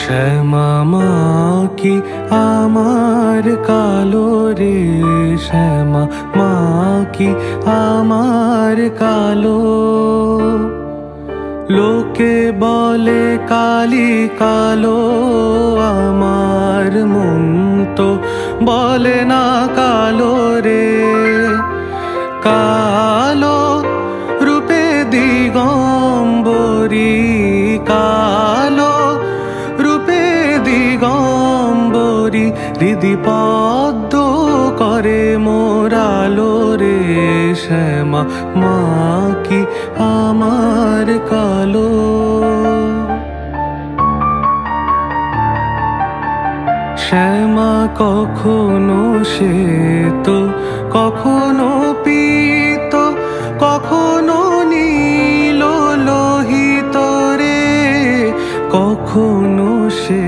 শ্যামা মা কি আমার কালো রে, শ্যামা মা কি আমার কালো। লোকে বলে কালি কালো, আমার মন তো বলে না কালো রে। কালো রূপে দিগম্বরী, কালো রূপে দিগম্বরী, হৃদি পদ্ম করে মোরালো রে। শ্যামা মা কি আমার কালো। শ্যামা কখনো শ্বেত, কখনো পীত, কখনো নীল লোহিত রে, কখনো সে